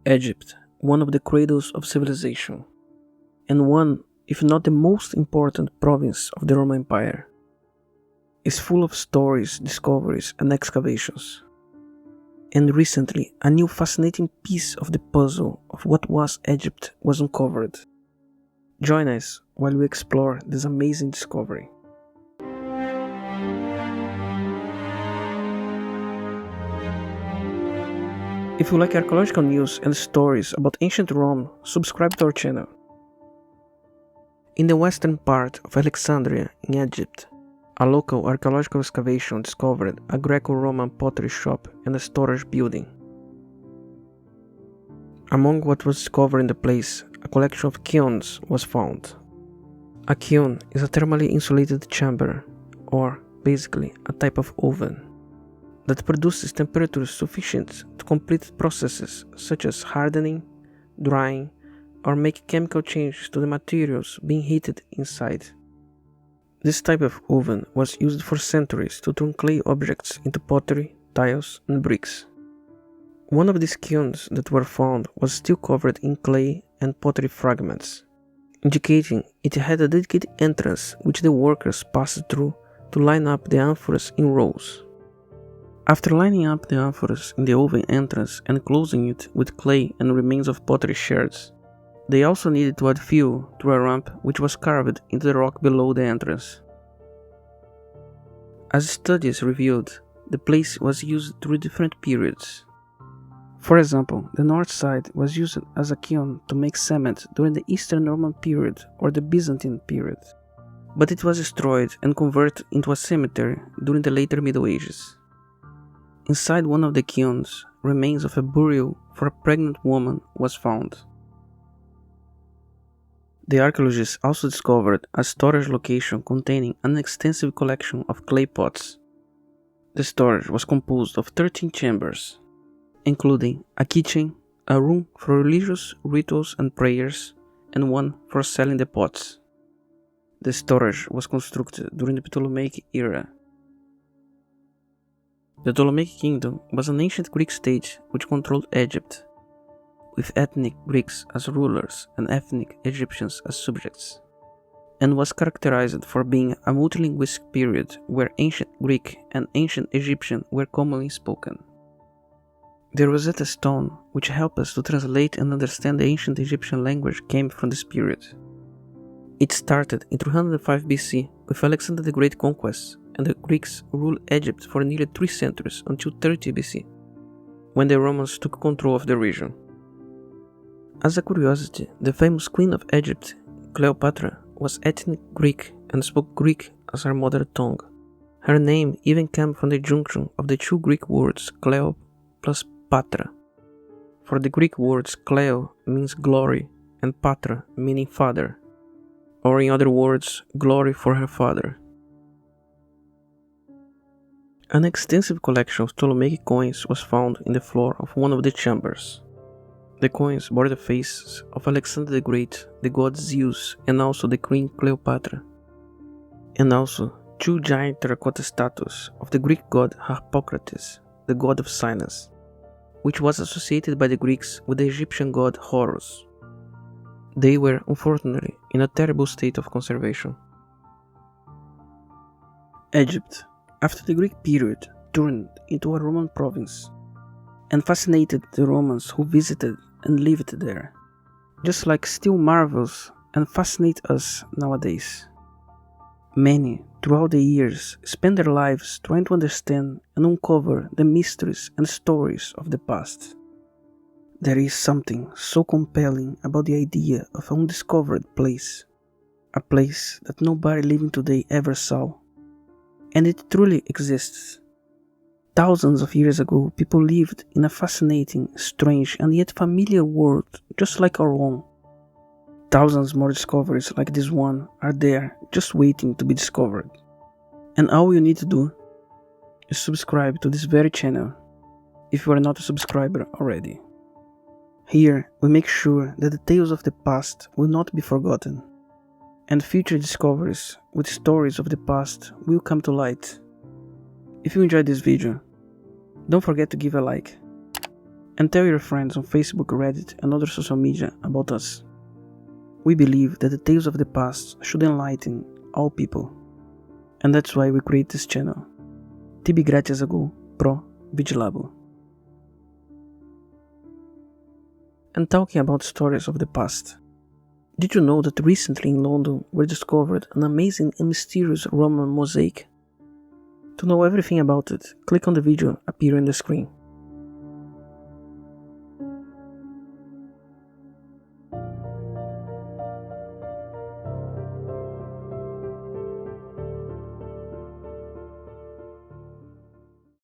Egypt, one of the cradles of civilization, and one, if not the most important province of the Roman Empire, is full of stories, discoveries, and excavations. And recently, a new fascinating piece of the puzzle of what was Egypt was uncovered. Join us while we explore this amazing discovery. If you like archaeological news and stories about ancient Rome, subscribe to our channel. In the western part of Alexandria in Egypt, a local archaeological excavation discovered a Graeco-Roman pottery shop and a storage building. Among what was discovered in the place, a collection of kilns was found. A kiln is a thermally insulated chamber, or basically a type of oven, that produces temperatures sufficient to complete processes such as hardening, drying, or make chemical changes to the materials being heated inside. This type of oven was used for centuries to turn clay objects into pottery, tiles, and bricks. One of these kilns that were found was still covered in clay and pottery fragments, indicating it had a dedicated entrance which the workers passed through to line up the amphoras in rows. After lining up the amphoras in the oven entrance and closing it with clay and remains of pottery shards, they also needed to add fuel through a ramp which was carved into the rock below the entrance. As studies revealed, the place was used through different periods. For example, the north side was used as a kiln to make cement during the Eastern Roman period or the Byzantine period, but it was destroyed and converted into a cemetery during the later Middle Ages. Inside one of the kilns, remains of a burial for a pregnant woman was found. The archaeologists also discovered a storage location containing an extensive collection of clay pots. The storage was composed of 13 chambers, including a kitchen, a room for religious rituals and prayers, and one for selling the pots. The storage was constructed during the Ptolemaic era. The Ptolemaic kingdom was an ancient Greek state which controlled Egypt, with ethnic Greeks as rulers and ethnic Egyptians as subjects, and was characterized for being a multilinguistic period where ancient Greek and ancient Egyptian were commonly spoken. The Rosetta Stone, which helped us to translate and understand the ancient Egyptian language, came from this period. It started in 305 BC with Alexander the Great conquest, and the Greeks ruled Egypt for nearly 3 centuries until 30 BC, when the Romans took control of the region. As a curiosity, the famous Queen of Egypt, Cleopatra, was ethnic Greek and spoke Greek as her mother tongue. Her name even came from the junction of the two Greek words Cleo plus Patra. For the Greek words Cleo means glory and Patra meaning father, or in other words, glory for her father. An extensive collection of Ptolemaic coins was found in the floor of one of the chambers. The coins bore the faces of Alexander the Great, the god Zeus, and also the queen Cleopatra, and also 2 giant terracotta statues of the Greek god Harpocrates, the god of science, which was associated by the Greeks with the Egyptian god Horus. They were unfortunately in a terrible state of conservation. Egypt, after the Greek period, turned into a Roman province and fascinated the Romans who visited and lived there, just like still marvels and fascinate us nowadays. Many, throughout the years, spend their lives trying to understand and uncover the mysteries and stories of the past. There is something so compelling about the idea of an undiscovered place, a place that nobody living today ever saw, and it truly exists. Thousands of years ago, people lived in a fascinating, strange, and yet familiar world just like our own. Thousands more discoveries like this one are there just waiting to be discovered. And all you need to do is subscribe to this very channel if you are not a subscriber already. Here, we make sure that the tales of the past will not be forgotten, and future discoveries with stories of the past will come to light. If you enjoyed this video, don't forget to give a like. And tell your friends on Facebook, Reddit, and other social media about us. We believe that the tales of the past should enlighten all people. And that's why we create this channel. Tibi Gratias ago, pro vigilabo. And talking about stories of the past. Did you know that recently in London were discovered an amazing and mysterious Roman mosaic? To know everything about it, click on the video appearing on the screen.